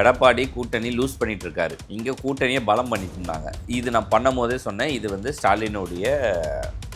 எடப்பாடி கூட்டணி லூஸ் பண்ணிட்டு இருக்காரு. இங்கே கூட்டணியை பலம் பண்ணிட்டு இருந்தாங்க. இது நான் பண்ணும் போதே சொன்னேன், இது வந்து ஸ்டாலினுடைய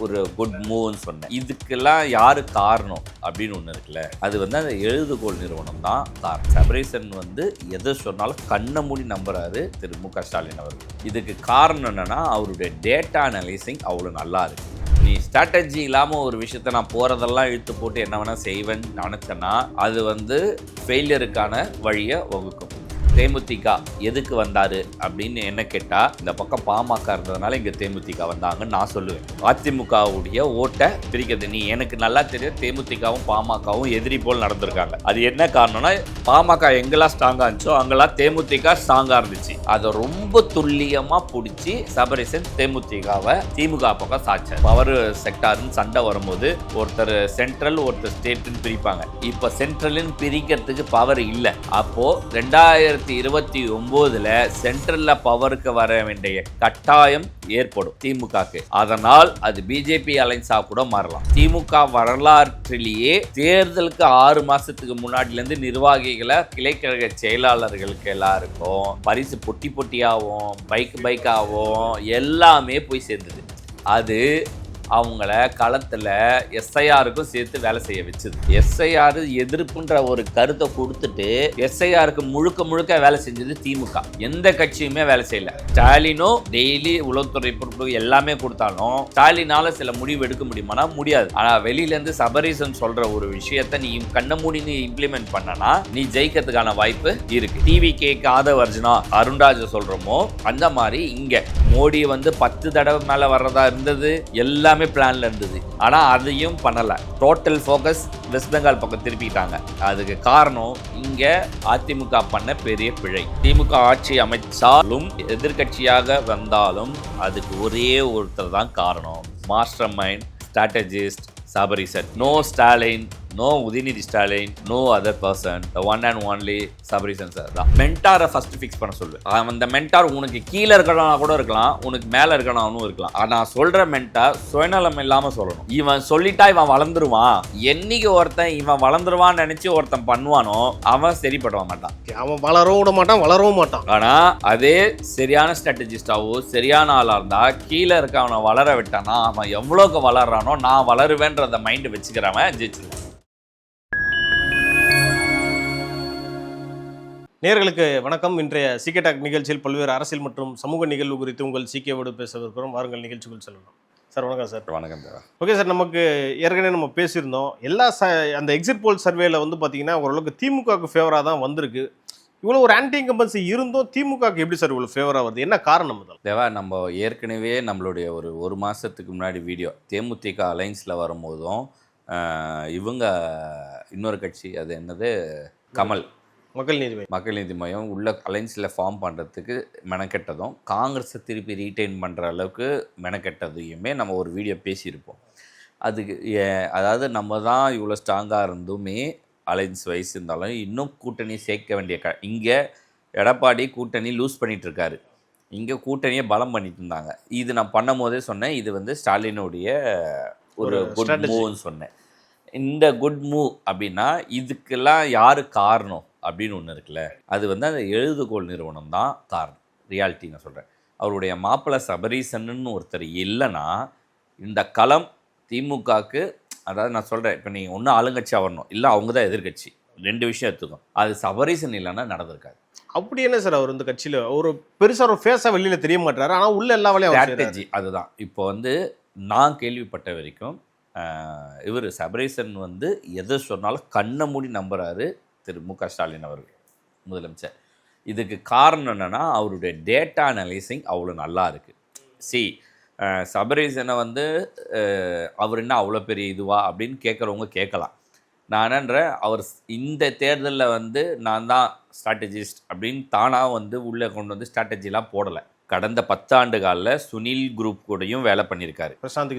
ஒரு குட் மூவ்னு சொன்னேன். இதுக்கெல்லாம் யாரு காரணம் அப்படின்னு ஒன்று இருக்குல்ல, அது வந்து அந்த எழுதுகோள் நிறுவனம் தான் காரணம். சபரீசன் வந்து எதை சொன்னாலும் கண்ணை மூடி நம்புறாரு திரு மு க ஸ்டாலின் அவர்கள். இதுக்கு காரணம் என்னன்னா அவருடைய டேட்டா அனலைசிங் அவ்வளோ நல்லா இருக்கு. நீ ஸ்ட்ராட்டஜி இல்லாமல் ஒரு விஷயத்த நான் போகிறதெல்லாம் இழுத்து போட்டு என்ன வேணால் செய்வேன்னு நினச்சேன்னா அது வந்து ஃபெயிலியருக்கான வழியை வகுக்கும். தேமுதிக எதுக்கு வந்தார் அப்படின்னு என்ன கேட்டால், இந்த பக்கம் பாமக இருந்ததுனால இங்கே தேமுதிக வந்தாங்கன்னு நான் சொல்லுவேன். அதிமுகவுடைய ஓட்டை பிரிக்கிறது. நீ எனக்கு நல்லா தெரியும், தேமுதிகவும் பாமகவும் எதிரி போல் நடந்திருக்காங்க. அது என்ன காரணம்னா, பாமக எங்கெல்லாம் ஸ்ட்ராங்காக இருந்துச்சோ அங்கெல்லாம் தேமுதிக ஸ்ட்ராங்காக இருந்துச்சு. அதை ரொம்ப துல்லியமாக பிடிச்சி சபரீசன் தேமுதிகவை திமுக பக்கம் சாச்சார். பவர் செக்டார்னு சண்டை வரும்போது ஒருத்தர் சென்ட்ரல் ஒருத்தர் ஸ்டேட்னு பிரிப்பாங்க. இப்போ சென்ட்ரல்னு பிரிக்கிறதுக்கு பவர் இல்லை. அப்போது 2029 சென்ட்ரல்ல பவருக்கு வர வேண்டிய கட்டாயம் ஏற்படும் திமுகக்கு. அதனால் அது பிஜேபி அலைன்ஸா கூட மாறலாம். திமுக வரலாற்றிலேயே தேர்தலுக்கு 6 மாசத்துக்கு முன்னாடில இருந்து நிர்வாகிகளை கிளைக்கழக செயலாளர்களுக்கு எல்லாருக்கும் பரிசு பொட்டி பொட்டியாகவும் பைக்காகவும் எல்லாமே போய் சேர்ந்தது. அது அவங்கள களத்தில் எஸ்ஐஆருக்கும் சேர்த்து வேலை செய்ய வச்சுது. எஸ்ஐஆர் எதிர்ப்புன்ற ஒரு கருத்தை கொடுத்துட்டு எஸ்ஐஆருக்கு முழுக்க வேலை செஞ்சது திமுக. எந்த கட்சியுமே வேலை செய்யல. ஸ்டாலினோ டெய்லி உளவுத்துறை பொறுப்பு எல்லாமே கொடுத்தாலும் ஸ்டாலினால சில முடிவு எடுக்க முடியுமானா முடியாது. ஆனா வெளியில இருந்து சபரீசன் சொல்ற ஒரு விஷயத்த நீ கண்ண மூடி நீ இம்ப்ளிமெண்ட் பண்ணனா நீ ஜெயிக்கிறதுக்கான வாய்ப்பு இருக்கு. டிவி கேக்கு ஆதவர்ஜுனா அருண்ராஜ் சொல்றோமோ அந்த மாதிரி இங்க மோடி வந்து 10 தடவை மேல வர்றதா இருந்தது. எல்லாமே பிளான்ல இருந்தது. ஆனா அதையும் பண்ணல. டோட்டல் ஃபோக்கஸ் வெஸ்ட் பெங்கால் பக்கம் திருப்பிட்டாங்க. அதுக்கு காரணம் இங்க அதிமுக பண்ண பெரிய பிழை. திமுக ஆட்சி அமைச்சாலும் எதிர்கட்சியாக வந்தாலும் அதுக்கு ஒரே ஒருத்தர் தான் காரணம். Master mind, strategist Sabareesan. No Stalin, no Udhayanidhi Stalin, no other person. The one and only Sabareesan sir தான். மென்டாரை ஃபர்ஸ்ட் ஃபிக்ஸ் பண்ண சொல்லுவேன். அந்த மென்டார் உனக்கு கீழே இருக்கலாம் கூட இருக்கலாம், உனக்கு மேலே இருக்கணும் இருக்கலாம். ஆனால் சொல்ற மென்டார் சுயநலம் இல்லாமல் சொல்லணும். இவன் சொல்லிட்டா இவன் வளர்ந்துருவான். என்னைக்கு ஒருத்தன் இவன் வளர்ந்துருவான்னு நினைச்சு ஒருத்தன் பண்ணுவானோ அவன் சரிப்பட மாட்டான். அவன் வளரவும் விட மாட்டான், வளரவும் மாட்டான். ஆனா அதே சரியான ஸ்ட்ராட்டஜிஸ்டாவோ சரியான ஆளா இருந்தா கீழே இருக்க அவனை வளர விட்டானா அவன் எவ்வளோக்கு வளர்றானோ நான் வளருவேன்றத மைண்ட் வச்சுக்கிறவன் ஜெயிச்சிருவான். நேயர்களுக்கு வணக்கம். இன்றைய சீகே டாக் நிகழ்ச்சியில் பல்வேறு அரசியல் மற்றும் சமூக நிகழ்வு குறித்து உங்கள் சீகேவோடு பேசவிருக்கிறோம். வாருங்கள் நிகழ்ச்சிக்குள் செல்லலாம். சார் வணக்கம் சார். வணக்கம் சார். ஓகே சார், நமக்கு ஏற்கனவே நம்ம பேசியிருந்தோம். எல்லா அந்த எக்ஸிட் போல் சர்வேல வந்து பார்த்தீங்கன்னா ஓரளவுக்கு திமுகவுக்கு ஃபேவராக தான் வந்திருக்கு. இவ்வளோ ஒரு ஆன்டி இன்கம்பன்சி இருந்தும் திமுகவுக்கு எப்படி சார் இவ்வளோ ஃபேவராக வருது? என்ன காரணம் முதல்? தேவா, நம்ம ஏற்கனவே நம்மளுடைய ஒரு மாதத்துக்கு முன்னாடி வீடியோ தேமுதிக அலைன்ஸில் வரும்போதும் இவங்க இன்னொரு கட்சி அது என்னது கமல் மக்கள் நீதி மையம் உள்ள அலைன்ஸில் ஃபார்ம் பண்ணுறதுக்கு மெனக்கெட்டதும் காங்கிரஸை திருப்பி ரீட்டைன் பண்ணுற அளவுக்கு மெனக்கெட்டதையுமே நம்ம ஒரு வீடியோ பேசியிருப்போம். அதுக்கு அதாவது நம்ம தான் இவ்வளோ ஸ்ட்ராங்காக இருந்துமே அலைன்ஸ் வைஸ் இருந்தாலும் இன்னும் கூட்டணி சேர்க்க வேண்டிய இங்கே எடப்பாடி கூட்டணி லூஸ் பண்ணிகிட்ருக்காரு. இங்கே கூட்டணியை பலம் பண்ணிட்டு இருந்தாங்க. இது நான் பண்ணும் போதே சொன்னேன், இது வந்து ஸ்டாலினுடைய ஒரு குட் மூவ்னு சொன்னேன். இந்த குட் மூவ் அப்படின்னா இதுக்கெல்லாம் யார் காரணம் அப்படின்னு ஒன்று இருக்குல்ல, அது வந்து அந்த எழுதுகோள் நிறுவனம் தான் காரணம். ரியாலிட்டி நான் சொல்கிறேன். அவருடைய மாப்பிள்ளை சபரீசன்னு ஒருத்தர் இல்லைன்னா இந்த களம் திமுகவுக்கு, அதாவது நான் சொல்கிறேன், இப்போ நீங்கள் ஒன்றும் ஆளுங்கட்சியாக வரணும், இல்லை அவங்க தான் எதிர்கட்சி, 2 விஷயம் எடுத்துக்கும். அது சபரீசன் இல்லைன்னா நடந்திருக்காது. அப்படி என்ன சார் அவர் இந்த கட்சியில் ஒரு பெருசாக ஒரு ஃபேஸாக வெளியில் தெரிய மாட்டாரு, ஆனால் உள்ள எல்லா வேலையும் ஸ்ட்ராட்டஜி அதுதான். இப்போ வந்து நான் கேள்விப்பட்ட வரைக்கும் இவர் சபரீசன் வந்து எதை சொன்னாலும் கண்ணை மூடி நம்புறாரு திரு மு க ஸ்டாலின் அவர்கள் முதலமைச்சர். இதுக்கு காரணம் என்னென்னா அவருடைய டேட்டா அனலைசிங் அவ்வளோ நல்லா இருக்குது. சபரீசனை வந்து அவர் என்ன அவ்வளோ பெரிய இதுவா அப்படின்னு கேட்குறவங்க கேட்கலாம். நான் என்னன்றேன், அவர் இந்த தேர்தலில் வந்து நான் தான் ஸ்ட்ராட்டஜிஸ்ட் அப்படின்னு தானாக வந்து உள்ளே கொண்டு வந்து ஸ்ட்ராட்டஜிலாம் போடலை. கடந்த 10 ஆண்டு காலில் சுனில் குரூப் கூடயும் வேலை பண்ணியிருக்காரு. பிரசாந்த்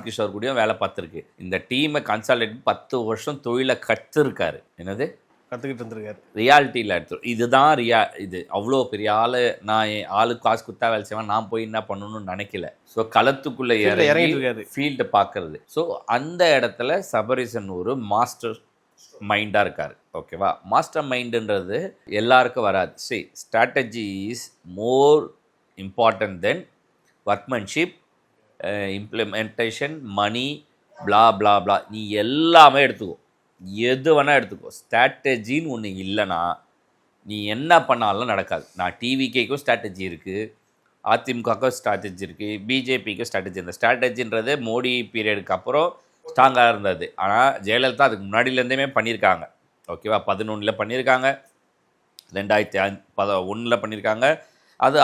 கிஷோர் கூடயும் வேலை பார்த்துருக்கு. இந்த டீமை கன்சாலிடேட் 10 வருஷம் தொழிலை கற்றுருக்காரு. என்னது கற்றுக்கிட்டு இருந்திருக்காரு. ரியாலிட்டியில் எடுத்து இதுதான் இது அவ்வளோ பெரிய ஆள். நான் ஆளுக்கு காசு குத்தா வேலை செய்வேன், நான் போய் என்ன பண்ணணும்னு நினைக்கல. ஸோ களத்துக்குள்ளே இறங்கிட்டு ஃபீல்டை பார்க்கறது. ஸோ அந்த இடத்துல சபரீசன் ஒரு மாஸ்டர் மைண்டாக இருக்கார். ஓகேவா? மாஸ்டர் மைண்டுன்றது எல்லாருக்கும் வராது. Strategy is more important than workmanship, implementation, money, blah blah blah. நீ எல்லாமே எடுத்துக்கோ, எது வேணால் எடுத்துக்கோ. ஸ்ட்ராட்டஜின்னு ஒன்று இல்லைன்னா நீ என்ன பண்ணாலும் நடக்காது. நான் டிவிகேக்கும் ஸ்ட்ராட்டஜி இருக்குது, அதிமுகவுக்கும் ஸ்ட்ராட்டஜி இருக்குது, பிஜேபிக்கும் ஸ்ட்ராட்டஜி. இந்த ஸ்ட்ராட்டஜின்றது மோடி பீரியடுக்கு அப்புறம் ஸ்ட்ராங்காக இருந்தது. ஆனால் ஜெயலலிதா அதுக்கு முன்னாடியிலேருந்துமே பண்ணியிருக்காங்க. ஓகேவா? 11 பண்ணியிருக்காங்க, 2001 பண்ணியிருக்காங்க.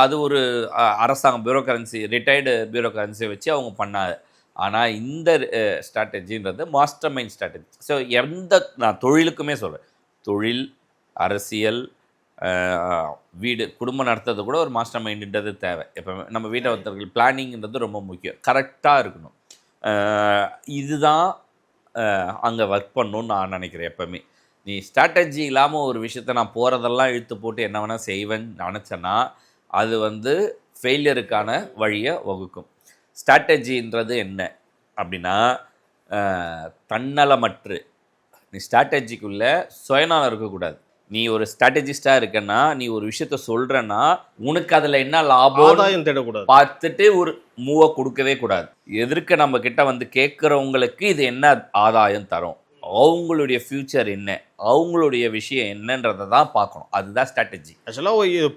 அது ஒரு அரசாங்கம் பியூரோக்ரன்சி, ரிட்டையர்டு பியூரோக்ரன்சியை வச்சு அவங்க பண்ணாங்க. ஆனால் இந்த ஸ்ட்ராட்டஜின்றது மாஸ்டர் மைண்ட் ஸ்ட்ராட்டஜி. ஸோ நான் தொழிலுக்குமே சொல்கிறேன், தொழில், அரசியல், வீடு, குடும்பம் நடத்துறது கூட ஒரு மாஸ்டர் மைண்டுன்றது தேவை. இப்போ நம்ம வீட்டை ஒருத்தர்கள் பிளானிங்கிறது ரொம்ப முக்கியம், கரெக்டாக இருக்கணும். இதுதான் அங்கே ஒர்க் பண்ணணும்னு நான் நினைக்கிறேன். எப்போவுமே நீ ஸ்ட்ராட்டஜி இல்லாமல் ஒரு விஷயத்தை நான் போகிறதெல்லாம் இழுத்து போட்டு என்ன வேணால் செய்வேன்னு நினச்சேன்னா அது ஃபெயிலியருக்கான வழியை வகுக்கும். ஸ்ட்ராட்டஜின்றது என்ன அப்படின்னா, தன்னலமற்று நீ ஸ்ட்ராட்டஜிக்குள்ளே சுயநலம் இருக்கக்கூடாது. நீ ஒரு ஸ்ட்ராட்டஜிஸ்டாக இருக்கன்னா, நீ ஒரு விஷயத்த சொல்கிறன்னா உனக்கு அதில் என்ன லாபம் தேடக்கூடாது, பார்த்துட்டு ஒரு மூவை கொடுக்கவே கூடாது. எதிர்க்க நம்ம கிட்ட கேட்குறவங்களுக்கு இது என்ன ஆதாயம் தரும், அவங்களுடைய ஃப்யூச்சர் என்ன, அவங்களுடைய விஷயம் என்னன்றதை தான் பார்க்கணும். அதுதான் ஸ்ட்ராட்டஜி. ஆக்சுவலாக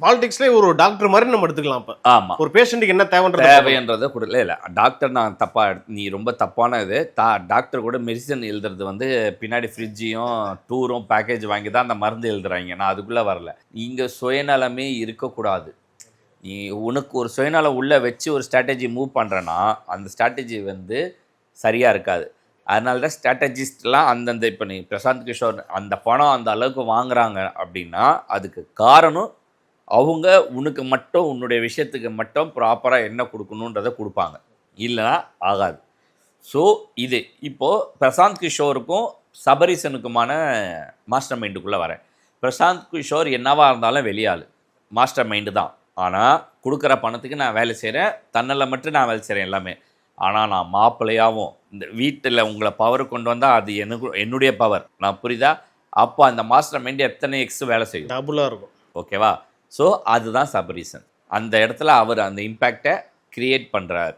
பாலிடிக்ஸ்லேயே ஒரு டாக்டர் மாதிரி நம்ம எடுத்துக்கலாம். இப்போ ஆமாம், ஒரு பேஷண்ட்டுக்கு என்ன தேவைன்றதை கொடுக்கல. இல்லை டாக்டர் நான் நீ ரொம்ப தப்பான இது. டாக்டர் கூட மெடிசன் எழுதுறது பின்னாடி ஃப்ரிட்ஜையும் டூரும் பேக்கேஜ் வாங்கி தான் அந்த மருந்து எழுதுறாங்க. நான் அதுக்குள்ளே வரல. இங்கே சுயநலமே இருக்கக்கூடாது. நீ உனக்கு ஒரு சுயநலம் உள்ளே வச்சு ஒரு ஸ்ட்ராட்டஜி மூவ் பண்ணுறேன்னா அந்த ஸ்ட்ராட்டஜி சரியாக இருக்காது. அதனால தான் ஸ்ட்ராட்டஜிஸ்ட்லாம் அந்தந்த இப்போ நீ பிரசாந்த் கிஷோர் அந்த பணம் அந்த அளவுக்கு வாங்குறாங்க அப்படின்னா அதுக்கு காரணம் அவங்க உனக்கு மட்டும் உன்னுடைய விஷயத்துக்கு மட்டும் ப்ராப்பராக என்ன கொடுக்கணுன்றதை கொடுப்பாங்க, இல்லைனா ஆகாது. ஸோ இது இப்போது பிரசாந்த் கிஷோருக்கும் சபரீசனுக்குமான மாஸ்டர் மைண்டுக்குள்ளே வரேன். பிரசாந்த் கிஷோர் என்னவாக இருந்தாலும் வெளியாள், மாஸ்டர் மைண்டு தான். ஆனால் கொடுக்குற பணத்துக்கு நான் வேலை செய்கிறேன், தன்னலை மட்டும் நான் வேலை செய்கிறேன் எல்லாமே. ஆனால் நான் மாப்பிள்ளையாகவும் இந்த வீட்டில் உங்களை பவர் கொண்டு வந்தால் அது என்னுடைய பவர், நான் புரியுதா? அப்போ அந்த மாஸ்டர் மைண்டு எத்தனை எக்ஸ் வேலை செய்யும், டபுளாக இருக்கும். ஓகேவா? ஸோ அதுதான் சபரீசன். அந்த இடத்துல அவர் அந்த இம்பேக்டை க்ரியேட் பண்ணுறார்.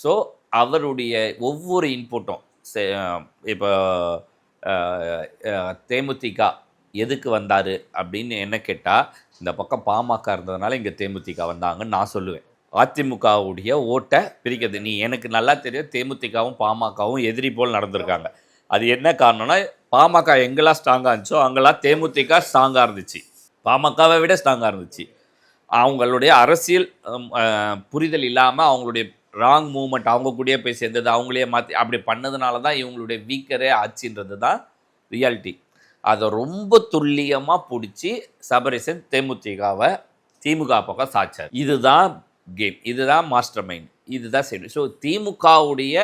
ஸோ அவருடைய ஒவ்வொரு இன்புட்டும் இப்போ தேமுதிக எதுக்கு வந்தார் அப்படின்னு என்ன கேட்டால், இந்த பக்கம் பாமக இருந்ததுனால இங்கே தேமுதிக வந்தாங்கன்னு நான் சொல்லுவேன். அதிமுகவுடைய ஓட்டை பிரிக்கிறது. நீ எனக்கு நல்லா தெரியும், தேமுதிகவும் பாமகவும் எதிரி போல் நடந்திருக்காங்க. அது என்ன காரணம்னா, பாமக எங்கெல்லாம் ஸ்ட்ராங்காக இருந்துச்சோ அங்கெல்லாம் தேமுதிக ஸ்ட்ராங்காக இருந்துச்சு, பாமகவை விட ஸ்ட்ராங்காக இருந்துச்சு. அவங்களுடைய அரசியல் புரிதல் இல்லாமல் அவங்களுடைய ராங் மூவ்மெண்ட், அவங்க கூடயே போய் சேர்ந்தது, அவங்களே மாற்றி அப்படி பண்ணதுனால தான் இவங்களுடைய வீக்கரே ஆச்சுன்றது தான் ரியாலிட்டி. அதை ரொம்ப துல்லியமாக பிடிச்சி சபரீசன் தேமுதிகவை திமுக பக்கம் சாச்சார். இதுதான் கேம், இதுதான் மாஸ்டர் மைண்ட், இதுதான் சரி. ஸோ திமுகவுடைய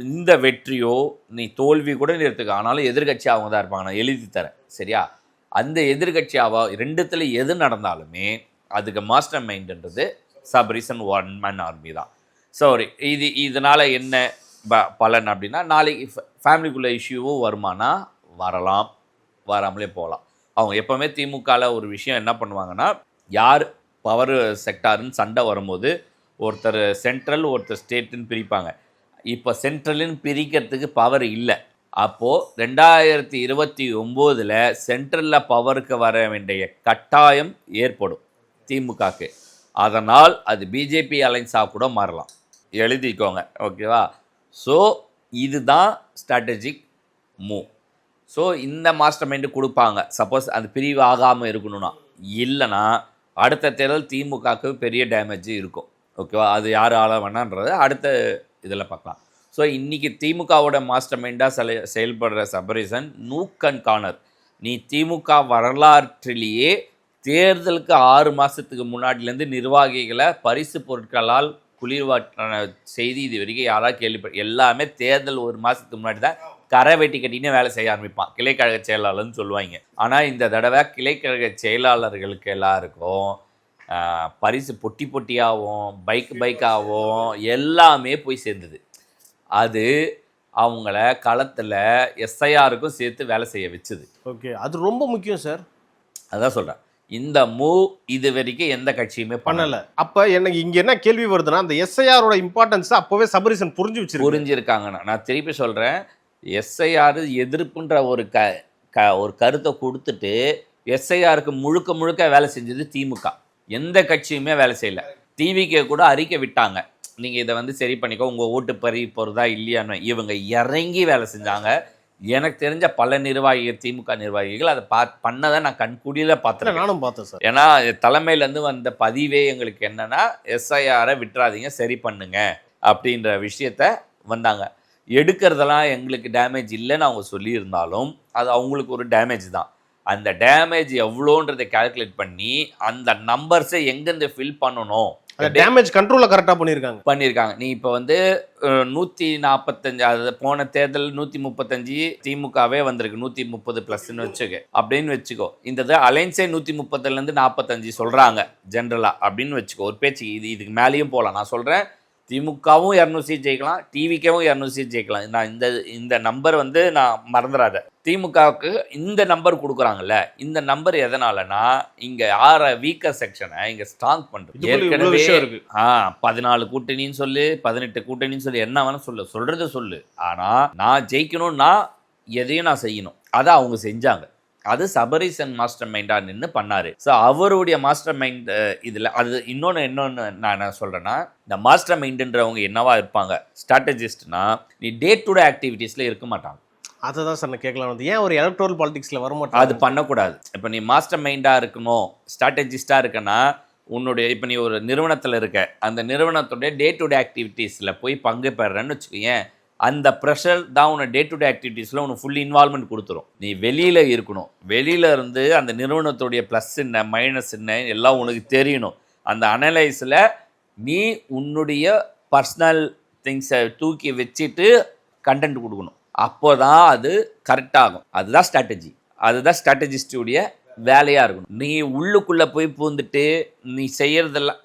இந்த வெற்றியோ நீ தோல்வி கூட எடுத்துக்க, ஆனாலும் எதிர்கட்சி அவங்க தான் இருப்பாங்க, நான் எழுதி தரேன், சரியா? அந்த எதிர்கட்சியாவா ரெண்டுத்தில் எது நடந்தாலுமே அதுக்கு மாஸ்டர் மைண்டுன்றது சபரீசன் ஒன் மேன் ஆர்மி தான். சாரி, இதனால் என்ன பலன் அப்படின்னா, நாளைக்கு ஃபேமிலிக்குள்ளே இஷ்யூவும் வருமானா வரலாம், வராமலே போகலாம். அவங்க எப்போவுமே திமுகவில் ஒரு விஷயம் என்ன பண்ணுவாங்கன்னா, யார் பவர் செக்டாருன்னு சண்டை வரும்போது ஒருத்தர் சென்ட்ரல் ஒருத்தர் ஸ்டேட்டுன்னு பிரிப்பாங்க. இப்போ சென்ட்ரலுன்னு பிரிக்கிறதுக்கு பவர் இல்லை. அப்போது 2029 சென்ட்ரலில் பவருக்கு வர வேண்டிய கட்டாயம் ஏற்படும் திமுகக்கு. அதனால் அது பிஜேபி அலைன்ஸாக கூட மாறலாம், எழுதிக்கோங்க, ஓகேவா? ஸோ இதுதான் ஸ்ட்ராட்டஜிக் மூவ். ஸோ இந்த மாஸ்டர் மைண்டு கொடுப்பாங்க, சப்போஸ் அது பிரிவு ஆகாமல் இருக்கணும்னா. இல்லைனா அடுத்த தேர்தல் திமுகவுக்கு பெரிய டேமேஜ் இருக்கும், ஓகேவா? அது யார் ஆள வேணான்றதை அடுத்த இதில் பார்க்கலாம். ஸோ இன்றைக்கி திமுகவோட மாஸ்டர் மைண்டாக செயல்படுற சபரீசன் நூக்கன் கார்னர். நீ திமுக வரலாற்றிலேயே தேர்தலுக்கு 6 மாதத்துக்கு முன்னாடிலேருந்து நிர்வாகிகளை பரிசு பொருட்களால் குளிர்வாட்டின செய்தி இது வரைக்கும் யாராவது கேள்விப்பட்ட? எல்லாமே தேர்தல் 1 மாதத்துக்கு முன்னாடி தான் கரை வெட்டி கட்டின்னு வேலை செய்ய ஆரம்பிப்பான், கிளைக்கழக செயலாளர்னு சொல்லுவாங்க. ஆனால் இந்த தடவை கிளைக்கழக செயலாளர்களுக்கு எல்லாருக்கும் பரிசு பொட்டி பொட்டியாகவும் பைக்காகவும் எல்லாமே போய் சேர்ந்தது. அது அவங்கள களத்தில் எஸ்ஐஆருக்கும் சேர்த்து வேலை செய்ய வச்சுது. ஓகே, அது ரொம்ப முக்கியம் சார். அதான் சொல்கிறேன், இந்த மூவ் இது வரைக்கும் எந்த கட்சியுமே பண்ணலை. அப்போ எனக்கு இங்கே என்ன கேள்வி வருதுன்னா, அந்த எஸ்ஐஆரோட இம்பார்ட்டன்ஸ் அப்போவே சபரீசன் புரிஞ்சிருக்காங்கண்ணா. நான் திருப்பி சொல்கிறேன், எஸ்ஐஆர் எதிர்ப்புன்ற ஒரு கருத்தை கொடுத்துட்டு எஸ்ஐஆருக்கு முழுக்க முழுக்க வேலை செஞ்சது திமுக. எந்த கட்சியுமே வேலை செய்யலை. டிவிக்கே கூட அறிக்கை விட்டாங்க, நீங்கள் இதை வந்து சரி பண்ணிக்கோ, உங்கள் ஓட்டு பறி போகிறதா இல்லையான்னு. இவங்க இறங்கி வேலை செஞ்சாங்க. எனக்கு தெரிஞ்ச பல நிர்வாகிகள், திமுக நிர்வாகிகள் அதை பண்ணதை நான் கண்கூடியில் பார்த்துருக்கேன். நானும் பார்த்தேன் சார். ஏன்னா தலைமையிலேருந்து வந்த பதிவே எங்களுக்கு என்னென்னா, எஸ்ஐஆரை விட்டுறாதீங்க, சரி பண்ணுங்க அப்படின்ற விஷயத்த வந்தாங்க. எடுக்கிறதெல்லாம் எங்களுக்கு டேமேஜ் இல்லைன்னு அவங்க சொல்லியிருந்தாலும் அது அவங்களுக்கு ஒரு டேமேஜ் தான். அந்த டேமேஜ் எவ்வளோன்றதை கால்குலேட் பண்ணி அந்த நம்பர்ஸை எங்கேருந்து ஃபில் பண்ணணும், டேமேஜ் கண்ட்ரோலில் கரெக்டாக பண்ணியிருக்காங்க. நீ இப்போ வந்து 145, அது போன தேர்தல் 135 திமுகவே வந்திருக்கு, 130 ப்ளஸ்ன்னு வச்சுக்க அப்படின்னு வச்சுக்கோ. இந்த அலைன்ஸே 130லேருந்து 45 சொல்கிறாங்க ஜென்ரலாக அப்படின்னு வச்சுக்கோ. ஒரு பேச்சு இதுக்கு மேலேயும் போகலாம். நான் சொல்கிறேன், திமுகவும் 200 சீட் ஜெயிக்கலாம், டிவிக்கவும் 200 சீட் ஜெயிக்கலாம். நான் இந்த நம்பர் வந்து நான் மறந்துடாத. திமுகவுக்கு இந்த நம்பர் கொடுக்குறாங்கல்ல, இந்த நம்பர் எதனாலனா இங்கே யார வீக்கர் செக்ஷனை இங்கே ஸ்ட்ராங் பண்ணுறது. ஏற்கனவே 14 கூட்டணின்னு சொல்லு, 18 கூட்டணின்னு சொல்லி, என்ன வேணும் சொல்றது சொல்லு. ஆனால் நான் ஜெயிக்கணும்னா எதையும் நான் செய்யணும். அதை அவங்க செஞ்சாங்க. அது சபரீசன் மாஸ்டர் மைண்டாக நின்று பண்ணார். ஸோ அவருடைய மாஸ்டர் மைண்ட் இதில் அது இன்னொன்று நான் என்ன சொல்கிறேன்னா, இந்த மாஸ்டர் மைண்டுன்றவங்க என்னவா இருப்பாங்க, ஸ்ட்ராட்டஜிஸ்ட்னா நீ டே டு டே ஆக்டிவிட்டீஸில் இருக்க மாட்டாங்க. அதை தான் சார் நான் கேட்கலாம் வந்து, ஏன் ஒரு எலக்ட்ரல் பாலிடிக்ஸில் வரமாட்டாங்க? அது பண்ணக்கூடாது. இப்போ நீ மாஸ்டர் மைண்டாக இருக்கணும், ஸ்ட்ராட்டஜிஸ்டாக இருக்கனா, உன்னுடைய இப்போ நீ ஒரு நிறுவனத்தில் இருக்க, அந்த நிறுவனத்துடைய டே டு டே ஆக்டிவிட்டீஸில் போய் பங்கு பெறன்னு வச்சுக்கோயேன், அந்த ப்ரெஷர் தான் உன்னை டே டு டே ஆக்டிவிட்டீஸில் உனக்கு ஃபுல் இன்வால்மெண்ட் கொடுத்துரும். நீ வெளியில் இருக்கணும், வெளியில் இருந்து அந்த நிறுவனத்துடைய ப்ளஸ் என்ன மைனஸ் என்ன எல்லாம் உனக்கு தெரியணும். அந்த அனலைஸில் நீ உன்னுடைய பர்சனல் திங்ஸை தூக்கி வச்சுட்டு கண்டென்ட் கொடுக்கணும். அப்போ தான் அது கரெக்டாகும். அதுதான் ஸ்ட்ராட்டஜி, அதுதான் ஸ்ட்ராட்டஜிஸ்டுடைய வேலையாக இருக்கணும். நீ உள்ளுக்குள்ளே போய் பூந்துட்டு நீ செய்கிறதெல்லாம்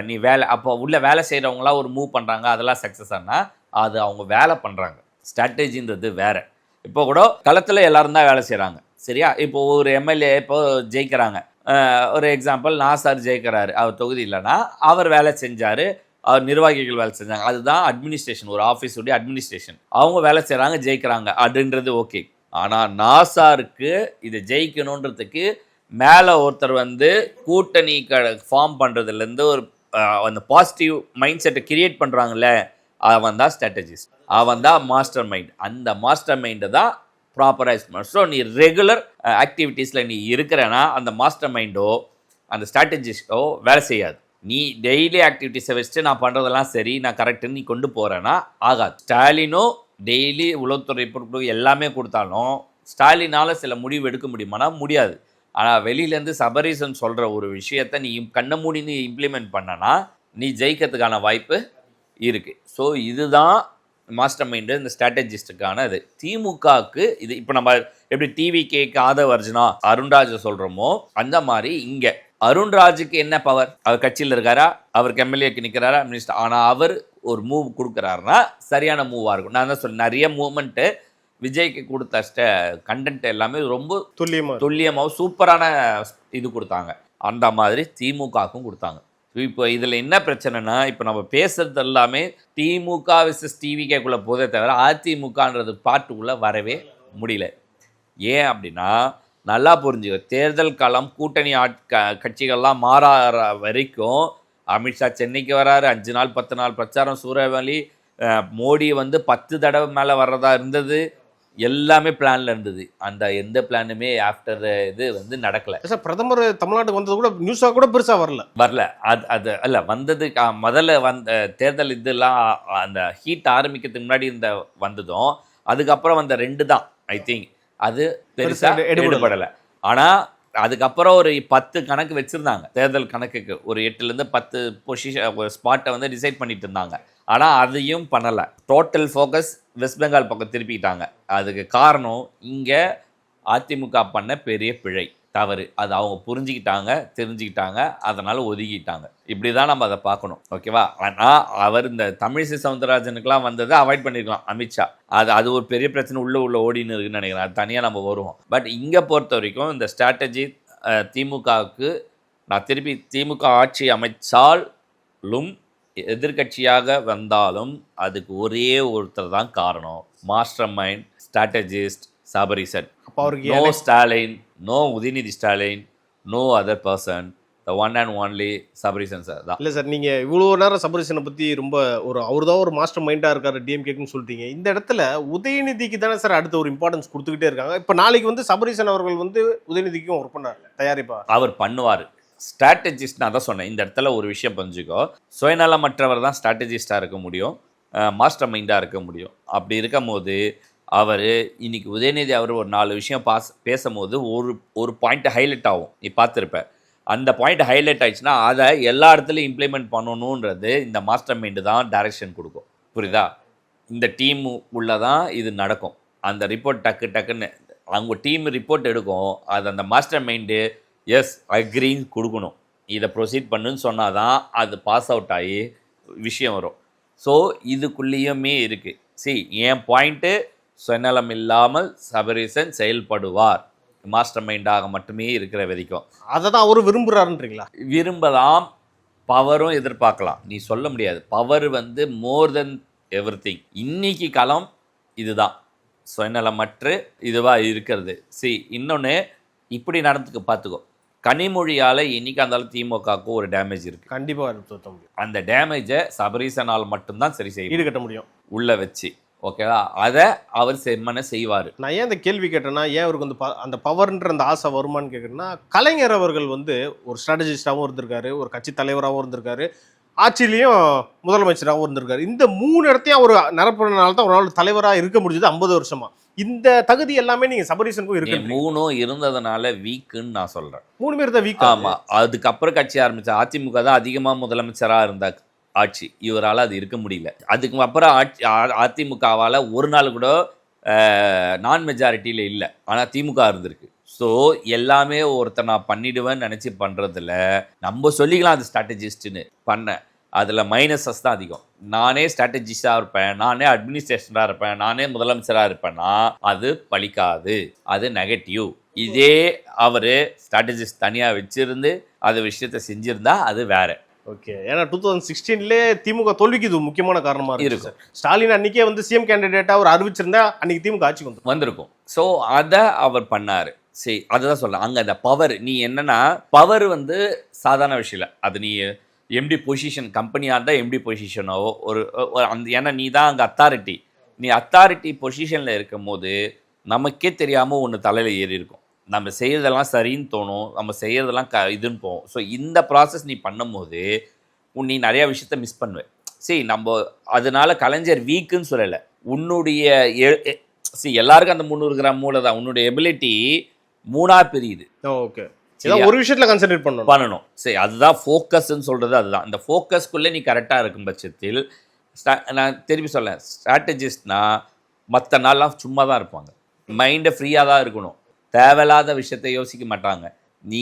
நீ வேலை, அப்போ உள்ள வேலை செய்கிறவங்களாம் ஒரு மூவ் பண்ணுறாங்க, அதெல்லாம் சக்ஸஸ் ஆனால் அது அவங்க வேலை பண்ணுறாங்க. ஸ்ட்ராட்டஜின்றது வேறு. இப்போ கூட களத்தில் எல்லாரும் தான் வேலை செய்கிறாங்க, சரியா? இப்போ ஒரு எம்எல்ஏ இப்போ ஜெயிக்கிறாங்க, ஒரு எக்ஸாம்பிள் நாசார் ஜெயிக்கிறாரு, அவர் தொகுதி இல்லைன்னா அவர் வேலை செஞ்சார், அவர் நிர்வாகிகள் வேலை செஞ்சாங்க. அதுதான் அட்மினிஸ்ட்ரேஷன், ஒரு ஆஃபீஸுடைய அட்மினிஸ்ட்ரேஷன். அவங்க வேலை செய்கிறாங்க, ஜெயிக்கிறாங்க, அப்படின்றது ஓகே. ஆனால் நாசாருக்கு இதை ஜெயிக்கணுன்றதுக்கு மேலே ஒருத்தர் வந்து கூட்டணி ஃபார்ம் பண்ணுறதுலேருந்து ஒரு அந்த பாசிட்டிவ் மைண்ட் செட்டை கிரியேட் பண்ணுறாங்கல்ல, அவன் தான் ஸ்ட்ராட்டஜிஸ்ட், அவன் தான் மாஸ்டர் மைண்ட். அந்த மாஸ்டர் மைண்டை தான் ப்ராப்பராக. ஸோ நீ ரெகுலர் ஆக்டிவிட்டீஸில் நீ இருக்கிறனா அந்த மாஸ்டர் மைண்டோ அந்த ஸ்ட்ராட்டஜிஸ்டோ வேலை செய்யாது. நீ டெய்லி ஆக்டிவிட்டீஸை வச்சுட்டு நான் பண்ணுறதெல்லாம் சரி, நான் கரெக்டுன்னு நீ கொண்டு போகிறேன்னா ஆகாது. ஸ்டாலினோ டெய்லி உளவுத்துறை ரிப்போர்ட் எல்லாமே கொடுத்தாலும் ஸ்டாலினால் சில முடிவு எடுக்க முடியுமானா முடியாது. ஆனால் வெளியிலேருந்து சபரீசன் சொல்கிற ஒரு விஷயத்தை நீ கண்ண மூடி நீ இம்ப்ளிமெண்ட் பண்ணனா நீ ஜெயிக்கிறதுக்கான வாய்ப்பு இருக்குது. ஸோ இதுதான் மாஸ்டர் மைண்டு, இந்த ஸ்ட்ராட்டஜிஸ்டுக்கான இது. திமுகவுக்கு இது இப்போ நம்ம எப்படி டிவிகேக்கு ஆதவ அர்ஜுனா அருண்ராஜை சொல்கிறோமோ அந்த மாதிரி இங்கே அருண்ராஜுக்கு என்ன பவர்? அவர் கட்சியில் இருக்காரா, அவருக்கு எம்எல்ஏக்கு நிற்கிறாரா, மினிஸ்டர். ஆனால் அவர் ஒரு மூவ் கொடுக்குறாருன்னா சரியான மூவாக இருக்கும். நான் தான் சொல்ல, நிறைய மூவ்மெண்ட்டு விஜய்க்கு கொடுத்த கண்டென்ட் எல்லாமே ரொம்ப துல்லியமாக சூப்பரான இது கொடுத்தாங்க. அந்த மாதிரி திமுகவுக்கும் கொடுத்தாங்க. இப்போ இதில் என்ன பிரச்சனைனா, இப்போ நம்ம பேசுறது எல்லாமே திமுக விசஸ் டிவிகேக்குள்ளே போதே தவிர அதிமுகன்றது பாட்டுக்குள்ளே வரவே முடியல. ஏன் அப்படின்னா, நல்லா புரிஞ்சுக்க, தேர்தல் காலம் கூட்டணி கட்சிகள்லாம் மாறாற வரைக்கும் அமித்ஷா சென்னைக்கு வராரு, 5 நாள் 10 நாள் பிரச்சாரம், சூறாவளி, மோடி வந்து 10 தடவை மேலே வர்றதா இருந்தது, எல்லாமே பிளான்ல இருந்தது. அந்த எந்த பிளானுமே ஆஃப்டர் இது வந்து நடக்கல. சார் பிரதமர் தமிழ்நாட்டுக்கு வந்தது கூட நியூஸாக கூட பெருசாக வரல. அது அல்ல வந்தது முதல்ல வந்த தேர்தல் இதெல்லாம் அந்த ஹீட் ஆரம்பிக்கிறதுக்கு முன்னாடி வந்ததும் அதுக்கப்புறம் வந்த 2 தான் ஐ திங்க் அது பெருசாக எடுபடலை. ஆனால் அதுக்கப்புறம் ஒரு 10 கணக்கு வச்சுருந்தாங்க தேர்தல் கணக்குக்கு, ஒரு 8லேருந்து 10 பொசிஷன் ஸ்பாட்டை வந்து டிசைட் பண்ணிட்டு இருந்தாங்க. ஆனால் அதையும் பண்ணலை. டோட்டல் ஃபோக்கஸ் வெஸ்ட் பெங்கால் பக்கம் திருப்பிக்கிட்டாங்க. அதுக்கு காரணம் இங்கே அதிமுக பண்ண பெரிய பிழை. தவறு. அது அவங்க புரிஞ்சுக்கிட்டாங்க, தெரிஞ்சுக்கிட்டாங்க, அதனால ஒதுக்கிட்டாங்க. இப்படி தான் நம்ம அதை பார்க்கணும். ஓகேவா? ஆனால் அவர் இந்த தமிழிசை சவுந்தரராஜனுக்குலாம் வந்ததை அவாய்ட் பண்ணியிருக்கலாம் அமித்ஷா. அது ஒரு பெரிய பிரச்சனை உள்ள ஓடின்னு இருக்குன்னு நினைக்கிறேன். அது தனியாக நம்ம வருவோம். பட் இங்கே பொறுத்த வரைக்கும் இந்த ஸ்ட்ராட்டஜி திமுகவுக்கு நான் திருப்பி திமுக ஆட்சி அமைச்சாலும் எதிர்கட்சியாக வந்தாலும் அதுக்கு ஒரே ஒருத்தர் தான் காரணம். Master mind, strategist Sabareesan. அப்போ அவருக்கு no Stalin, no Udhayanidhi Stalin, no other person, the one and only Sabareesan sir தான். இல்லை சார், நீங்கள் இவ்வளோ நேரம் சபரீசனை பற்றி ரொம்ப அவர் தான் ஒரு மாஸ்டர் மைண்டாக இருக்கார் டிஎம்கேக்குன்னு சொல்லிட்டீங்க. இந்த இடத்துல உதயநிதிக்கு தானே சார் அடுத்த ஒரு இம்பார்ட்டன்ஸ் கொடுத்துக்கிட்டே இருக்காங்க. இப்போ நாளைக்கு வந்து சபரீசன் அவர்கள் வந்து உதயநிதிக்கும் ஒர்க் பண்ணார் தயாரிப்பா. அவர் பண்ணுவார். ஸ்ட்ராட்டஜிஸ்ட் நான் தான் சொன்னேன். இந்த இடத்துல ஒரு விஷயம் புரிஞ்சுக்கோ, சுயநலமற்றவர் தான் ஸ்ட்ராட்டஜிஸ்டாக இருக்க முடியும், மாஸ்டர் மைண்டாக இருக்க முடியும். அப்படி இருக்கும் போது அவர் இன்னைக்கு உதயநிதி அவர் ஒரு 4 விஷயம் பேசும்போது ஒரு பாயிண்ட் ஹைலைட் ஆகும். நீ பார்த்துருப்ப. அந்த பாயிண்ட் ஹைலைட் ஆயிடுச்சுன்னா அதை எல்லா இடத்துலையும் இம்ப்ளிமெண்ட் பண்ணணுன்றது இந்த மாஸ்டர் மைண்டு தான் டைரக்ஷன் கொடுக்கும். புரியுதா? இந்த டீம் உள்ள தான் இது நடக்கும். அந்த ரிப்போர்ட் டக்குன்னு அவங்க டீம் ரிப்போர்ட் எடுக்கும். அது அந்த மாஸ்டர் மைண்டு எஸ் அக்ரின்னு கொடுக்கணும். இதை ப்ரொசீட் பண்ணுன்னு சொன்னால் தான் அது பாஸ் அவுட் ஆகி விஷயம் வரும். ஸோ இதுக்குள்ளேயுமே இருக்குது. என் பாயிண்ட்டு சுயநலம் இல்லாமல் சபரீசன் செயல்படுவார் மாஸ்டர் மைண்டாக மட்டுமே இருக்கிற வரைக்கும். அதை தான் அவரு விரும்புகிறாருன்றீங்களா? விரும்பலாம், பவரும் எதிர்பார்க்கலாம். நீ சொல்ல முடியாது. பவர் வந்து மோர் தென் எவ்ரிதிங். இன்னைக்கு களம் இதுதான், சுயநலமற்று இதுவாக இருக்கிறது. இன்னொன்று இப்படி நடந்துக்க பார்த்துக்கோ. கனிமொழியால் இன்னைக்கு அந்த திமுகவுக்கு ஒரு டேமேஜ் இருக்குது. கண்டிப்பாக அந்த டேமேஜை சபரீசனால் மட்டும்தான் சரி செய்ய ஈடுகட்ட முடியும் உள்ள வச்சு. ஓகேவா? அதை அவர் செம்மனை செய்வார். நான் ஏன் இந்த கேள்வி கேட்டேன்னா, ஏன் அவருக்கு வந்து அந்த பவர்ன்ற அந்த ஆசை வருமானு கேட்குறேன்னா, கலைஞர் அவர்கள் வந்து ஒரு ஸ்ட்ராட்டஜிஸ்டாகவும் இருந்திருக்காரு, ஒரு கட்சி தலைவராகவும் இருந்திருக்காரு, ஆட்சியிலையும் முதலமைச்சராகவும் இருந்திருக்காரு. இந்த 3 இடத்தையும் அவர் நிரப்புறதுனால தான் ஒரு நாள் தலைவராக இருக்க முடிஞ்சது 50 வருஷமா. இந்த தகுதி எல்லாமே நீங்க சபரீசனுக்கும் இருக்கு. 3 இருந்ததுனால வீக்குன்னு நான் சொல்றேன். 3 பேர் தான் வீக். ஆமா, அதுக்கப்புறம் கட்சி ஆரம்பிச்சா அதிமுக தான் அதிகமாக முதலமைச்சராக இருந்தா ஆட்சி. இவரால் அது இருக்க முடியல. அதுக்கு அப்புறம் அதிமுகவால் ஒரு நாள் கூட நான் மெஜாரிட்டியில் இல்லை, ஆனால் திமுக இருந்திருக்கு. ஸோ எல்லாமே ஒருத்தர் நான் பண்ணிடுவேன்னு நினச்சி பண்ணுறதில்ல. நம்ம சொல்லிக்கலாம் அது ஸ்ட்ராட்டஜிஸ்ட்டுன்னு பண்ணேன். அதில் மைனஸஸ் தான் அதிகம். நானே ஸ்ட்ராட்டஜிஸ்டாக இருப்பேன், நானே அட்மினிஸ்ட்ரேஷனாக இருப்பேன், நானே முதலமைச்சராக இருப்பேன்னா அது பலிக்காது, அது நெகட்டிவ். இதே அவர் ஸ்ட்ராட்டஜிஸ்ட் தனியாக வச்சுருந்து அது விஷயத்தை செஞ்சுருந்தா அது வேற. ஓகே, ஏன்னா 2016 திமுக தோல்விக்கு இது முக்கியமான காரணமா இருக்கு. ஸ்டாலின் அன்னைக்கே வந்து சிஎம் கேண்டிடேட்டா அவர் அறிவிச்சிருந்தா அன்னைக்கு திமுக ஆட்சிக்கு வந்திருக்கும். ஸோ அதை அவர் பண்ணாரு. அதுதான் சொல்ல. அங்கே அந்த பவர், நீ என்னன்னா பவர் வந்து சாதாரண விஷயம் இல்லை. அது நீ எம்டி பொசிஷன், கம்பெனியாக இருந்தால் எம்டி பொசிஷனோ ஒரு அந்த, ஏன்னா நீ தான் அங்கே அத்தாரிட்டி. நீ அத்தாரிட்டி பொசிஷனில் இருக்கும் போது நமக்கே தெரியாமல் ஒன்று தலையில் ஏறி இருக்கும். நம்ம செய்கிறதெல்லாம் சரின்னு தோணும், நம்ம செய்கிறதெல்லாம் இதுன்னு போகும். ஸோ இந்த ப்ராசஸ் நீ பண்ணும்போது நீ நிறையா விஷயத்த மிஸ் பண்ணுவேன். நம்ம அதனால கலைஞர் வீக்குன்னு சொல்லலை. உன்னுடைய எல்லாருக்கும் அந்த 300 கிராம் மூளை தான். உன்னுடைய எபிலிட்டி 3ஆ பிரியுது. ஓகே, ஒரு விஷயத்தில் கான்சென்ட்ரேட் பண்ணணும். அதுதான் ஃபோக்கஸ்ன்னு சொல்கிறது. அதுதான் இந்த ஃபோக்கஸ்க்குள்ளே நீ கரெக்டாக இருக்கும் பட்சத்தில் நான் திருப்பி சொல்ல, ஸ்ட்ராட்டஜிஸ்ட்னா மற்ற நாள்லாம் சும்மா தான் இருப்பாங்க, மைண்டை ஃப்ரீயாக தான் இருக்கணும், தேவையில்லாத விஷயத்தை யோசிக்க மாட்டாங்க. நீ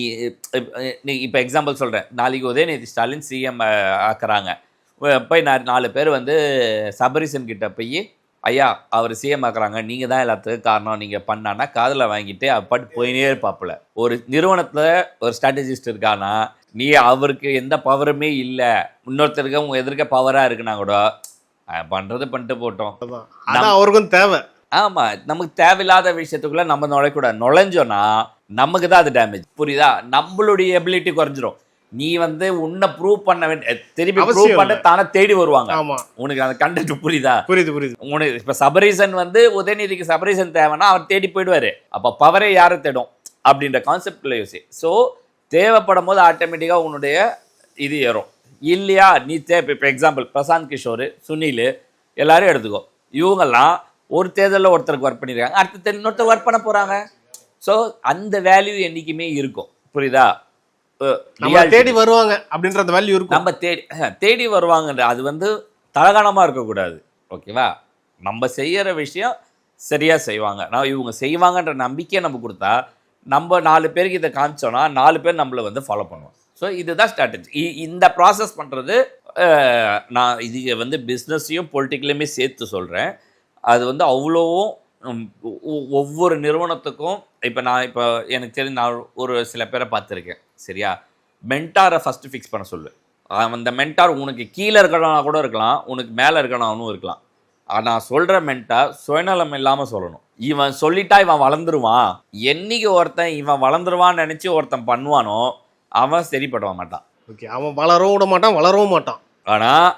இப்போ எக்ஸாம்பிள் சொல்கிறேன், நாளைக்கு உதயநிதி ஸ்டாலின் சிஎம் ஆக்குறாங்க, போய் 4 பேர் வந்து சபரீசன் கிட்ட போய் ஐயா அவர் சிஎம் ஆக்குறாங்க, நீங்கள் தான் எல்லாத்துக்கும் காரணம், நீங்கள் பண்ணான்னா காதில் வாங்கிட்டு அப்பாட்டு போயினே இருப்பாப்புல. ஒரு நிறுவனத்தில் ஒரு ஸ்ட்ராட்டஜிஸ்ட் இருக்கானா, நீ அவருக்கு எந்த பவருமே இல்லை, இன்னொருத்தருக்கு உங்கள் எதிர்க்க பவராக இருக்குன்னா கூட பண்ணுறது பண்ணிட்டு போட்டோம், அதான் அவருக்கும் தேவை. ஆமாம், நமக்கு தேவையில்லாத விஷயத்துக்குள்ளே நம்ம நுழைக்கூடாது. நுழைஞ்சோன்னா நமக்கு தான் அது டேமேஜ். புரியுதா? நம்மளுடைய எபிலிட்டி குறைஞ்சிரும். நீ வந்து உன்னை ப்ரூவ் பண்ண வேண்டிய, திருப்பி ப்ரூவ் பண்ண தானே தேடி வருவாங்க. உனக்கு அந்த கண்டென்ட் புரியுதா? புரியுது. உனக்கு இப்போ சபரீசன் வந்து உதயநிதிக்கு சபரீசன் தேவைன்னா அவர் தேடி போயிடுவார். அப்போ பவரே யாரை தேடும் அப்படின்ற கான்செப்டில் யோசி. ஸோ தேவைப்படும் போது ஆட்டோமேட்டிக்காக உன்னுடைய இது ஏறும். இல்லையா நீ இப்போ எக்ஸாம்பிள் பிரசாந்த் கிஷோர், சுனில் எல்லாரும் எடுத்துக்கோ. இவங்கெல்லாம் ஒரு தேர்தலில் ஒருத்தருக்கு ஒர்க் பண்ணியிருக்காங்க, அடுத்த இன்னொருத்தர் ஒர்க் பண்ண போகிறாங்க. ஸோ அந்த வேல்யூ என்றைக்குமே இருக்கும். புரியுதா? தேடி வருவாங்க அப்படின்ற அந்த வேல்யூ இருக்கும். நம்ம தேடி வருவாங்கன்ற அது வந்து தலகாணமாக இருக்கக்கூடாது. ஓகேவா? நம்ம செய்கிற விஷயம் சரியாக செய்வாங்க, நான் இவங்க செய்வாங்கன்ற நம்பிக்கையை நம்ம கொடுத்தா நம்ம 4 பேருக்கு இதை காமிச்சோன்னா 4 பேர் நம்மளை வந்து ஃபாலோ பண்ணுவோம். ஸோ இதுதான் ஸ்ட்ராட்டஜி. இந்த ப்ராசஸ் பண்ணுறது நான் இது வந்து பிஸ்னஸையும் பொலிட்டிக்கலையுமே சேர்த்து சொல்கிறேன். அது வந்து அவ்வளோவும் ஒவ்வொரு நிறுவனத்துக்கும் இப்போ எனக்கு தெரிஞ்சு நான் ஒரு சில பேரை பார்த்துருக்கேன். சரியா, மென்டாரை ஃபஸ்ட்டு ஃபிக்ஸ் பண்ண சொல்லு. அந்த மென்டார் உனக்கு கீழே இருக்கிறவனா கூட இருக்கலாம், உனக்கு மேலே இருக்கிறவனும் இருக்கலாம். நான் சொல்கிற மென்டார் சுயநலம் இல்லாமல் சொல்லணும். இவன் சொல்லிட்டா இவன் வளர்ந்துருவான், என்னைக்கு ஒருத்தன் இவன் வளர்ந்துருவான்னு நினச்சி ஒருத்தன் பண்ணுவானோ அவன் சரிப்பட மாட்டான். ஓகே, அவன் வளரவும் விட மாட்டான், வளரவும் மாட்டான். ஆனால்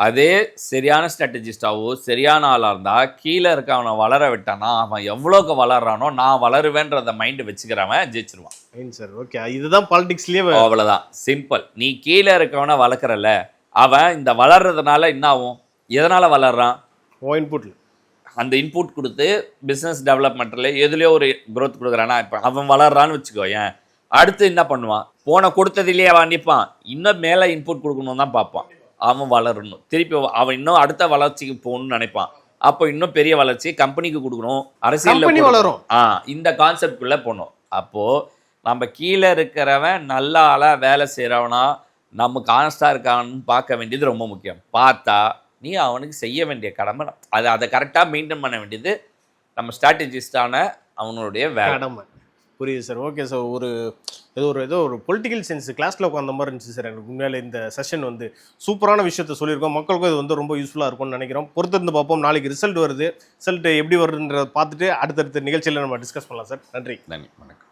அதே சரியான ஸ்ட்ராட்டஜிஸ்டாவோ சரியான ஆளாக இருந்தால் கீழே இருக்க அவனை வளர விட்டானா அவன் எவ்வளோக்கு வளர்றானோ நான் வளருவேன்றத மைண்டு வச்சுக்கிறவன் ஜெயிச்சிருவான். சார் ஓகே, இதுதான் பாலிடிக்ஸ்லேயே. அவ்வளோதான், சிம்பிள். நீ கீழே இருக்கவனை வளர்க்குறல, அவன் இந்த வளர்றதுனால என்ன ஆகும், எதனால் வளர்றான்? இன்புட்டில் அந்த இன்புட் கொடுத்து பிஸ்னஸ் டெவலப்மெண்ட்டில் எதுலேயோ ஒரு க்ரோத் கொடுக்குறானா, இப்போ அவன் வளர்றான்னு வச்சுக்கோ, ஏன் அடுத்து என்ன பண்ணுவான்? போன கொடுத்ததுலேயே அவன் நிற்பான், இன்னும் மேலே இன்புட் கொடுக்கணும் தான் பார்ப்பான். அவன் வளரணும், திருப்பி அவன் இன்னும் அடுத்த வளர்ச்சிக்கு போகணும்னு நினைப்பான். அப்போ இன்னும் பெரிய வளர்ச்சி கம்பெனிக்கு கொடுக்கணும், அரசியல் வளரும். இந்த கான்செப்டுக்குள்ளே போகணும். அப்போது நம்ம கீழே இருக்கிறவன் நல்ல ஆளாக வேலை செய்கிறவனா நமக்கு ஆனஸ்டாக இருக்கான்னு பார்க்க வேண்டியது ரொம்ப முக்கியம். பார்த்தா நீ அவனுக்கு செய்ய வேண்டிய கடமை அதை கரெக்டாக மெயின்டைன் பண்ண வேண்டியது நம்ம ஸ்ட்ராட்டஜிஸ்டான அவனுடைய வேலை. புரியுது சார். ஓகே சார், ஏதோ ஒரு பொலிட்டிக்கல் சென்ஸ் கிளாஸில் உட்காந்த மாதிரி இருந்துச்சு சார். எனக்கு உண்மையிலே இந்த செஷன் வந்து சூப்பரான விஷயத்த சொல்லியிருக்கோம். மக்களுக்கும் இது வந்து ரொம்ப யூஸ்ஃபுல்லாக இருக்கும்னு நினைக்கிறோம். பொறுத்திருந்து பார்ப்போம். நாளைக்கு ரிசல்ட் வருது, ரிசல்ட் எப்படி வருதுன்றதை பார்த்துட்டு அடுத்தடுத்த நிகழ்ச்சியில் நம்ம டிஸ்கஸ் பண்ணலாம் சார். நன்றி. நன்றி, வணக்கம்.